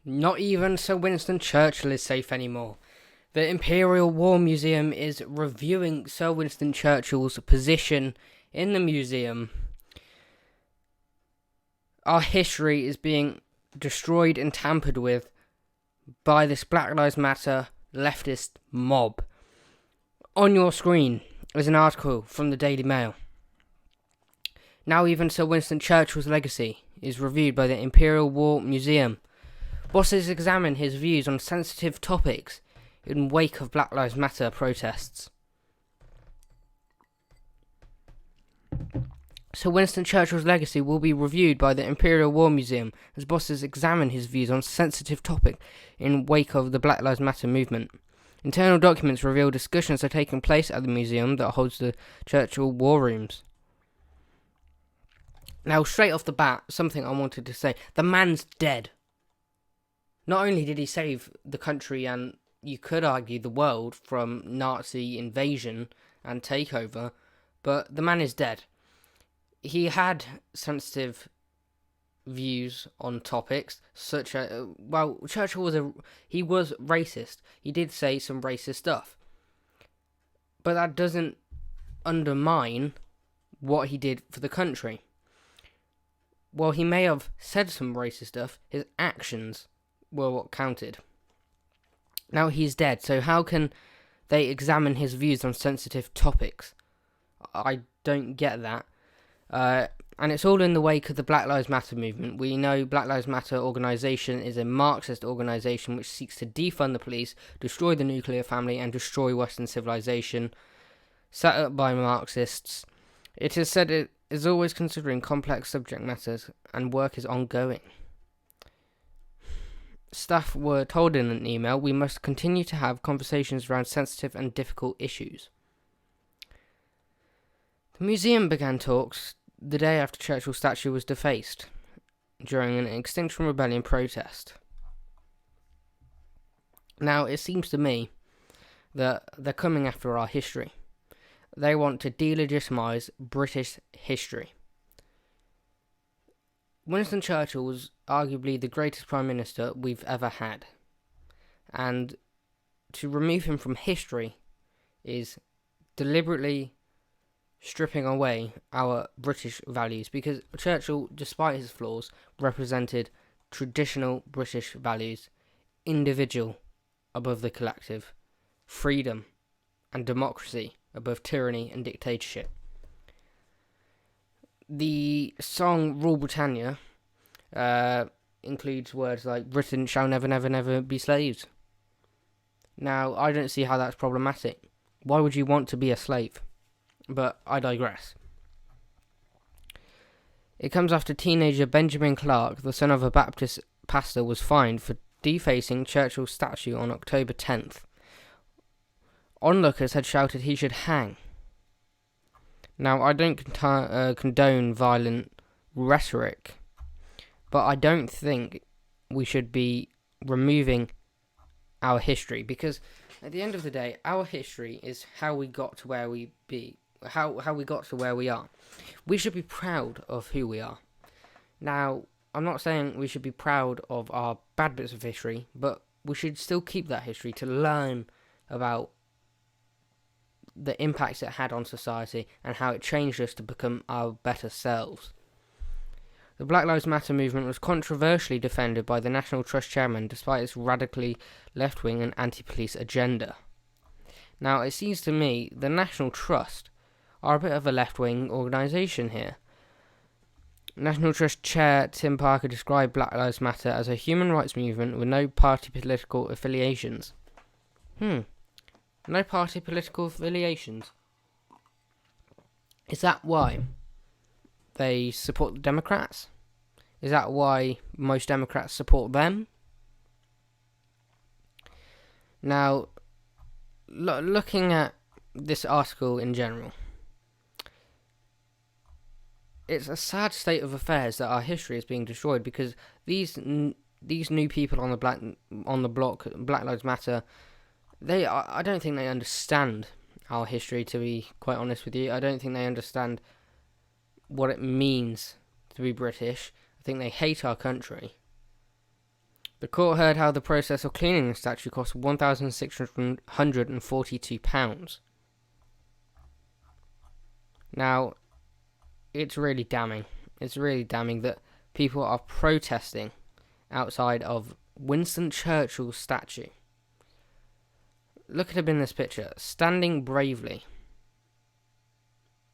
Not even Sir Winston Churchill is safe anymore. The Imperial War Museum is reviewing Sir Winston Churchill's position in the museum. Our history is being destroyed and tampered with by this Black Lives Matter leftist mob. On your screen is an article from the Daily Mail. Now even Sir Winston Churchill's legacy is reviewed by the Imperial War Museum. Bosses examine his views on sensitive topics in wake of Black Lives Matter protests. Sir Winston Churchill's legacy will be reviewed by the Imperial War Museum as bosses examine his views on sensitive topic in wake of the Black Lives Matter movement. Internal documents reveal discussions are taking place at the museum that holds the Churchill War Rooms. Now, straight off the bat, something I wanted to say. The man's dead. Not only did he save the country and, you could argue, the world from Nazi invasion and takeover, but the man is dead. He had sensitive views on topics such as, Churchill was racist. He did say some racist stuff. But that doesn't undermine what he did for the country. While he may have said some racist stuff, his actions were what counted. Now he's dead, so how can they examine his views on sensitive topics? I don't get that. And it's all in the wake of the Black Lives Matter movement. We know Black Lives Matter organisation is a Marxist organisation which seeks to defund the police, destroy the nuclear family, and destroy Western civilization, set up by Marxists. It is said it is always considering complex subject matters, and work is ongoing. Staff were told in an email, we must continue to have conversations around sensitive and difficult issues. The museum began talks the day after Churchill's statue was defaced, during an Extinction Rebellion protest. Now, it seems to me that they're coming after our history. They want to delegitimise British history. Winston Churchill was arguably the greatest Prime Minister we've ever had. And to remove him from history is deliberately stripping away our British values, because Churchill, despite his flaws, represented traditional British values: individual above the collective, freedom and democracy above tyranny and dictatorship. The song Rule Britannia includes words like Britain shall never, never, never be slaves. Now, I don't see how that's problematic. Why would you want to be a slave? But I digress. It comes after teenager Benjamin Clark, the son of a Baptist pastor, was fined for defacing Churchill's statue on October 10th. Onlookers had shouted he should hang. Now, I don't condone violent rhetoric, but I don't think we should be removing our history, because at the end of the day, our history is how we got to where we got to where we are. We should be proud of who we are. Now, I'm not saying we should be proud of our bad bits of history, but we should still keep that history to learn about the impacts it had on society and how it changed us to become our better selves. The Black Lives Matter movement was controversially defended by the National Trust chairman despite its radically left-wing and anti-police agenda. Now, it seems to me the National Trust are a bit of a left-wing organisation here. National Trust Chair Tim Parker described Black Lives Matter as a human rights movement with no party political affiliations. No party political affiliations. Is that why they support the Democrats? Is that why most Democrats support them? Now, looking at this article in general, it's a sad state of affairs that our history is being destroyed, because these new people on the block, Black Lives Matter, I don't think they understand our history, to be quite honest with you. I don't think they understand what it means to be British. I think they hate our country. The court heard how the process of cleaning the statue cost £1,642. Now, it's really damning. It's really damning that people are protesting outside of Winston Churchill's statue. Look at him in this picture, standing bravely.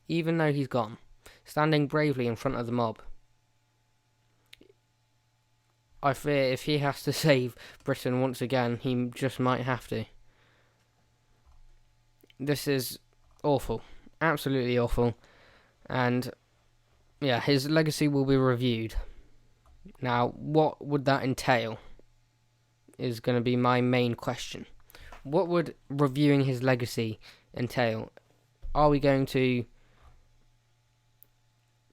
Even though he's gone, standing bravely in front of the mob. I fear if he has to save Britain once again, he just might have to. This is awful. Absolutely awful. And yeah, his legacy will be reviewed. Now, what would that entail? Is going to be my main question. What would reviewing his legacy entail? Are we going to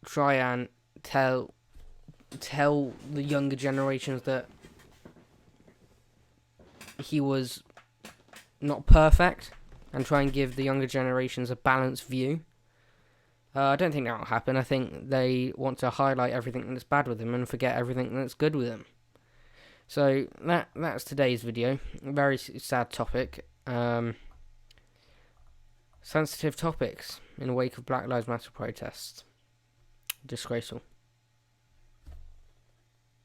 try and tell the younger generations that he was not perfect and try and give the younger generations a balanced view? I don't think that will happen. I think they want to highlight everything that's bad with him and forget everything that's good with him. So that's today's video. A very sad topic. Sensitive topics in the wake of Black Lives Matter protests. Disgraceful.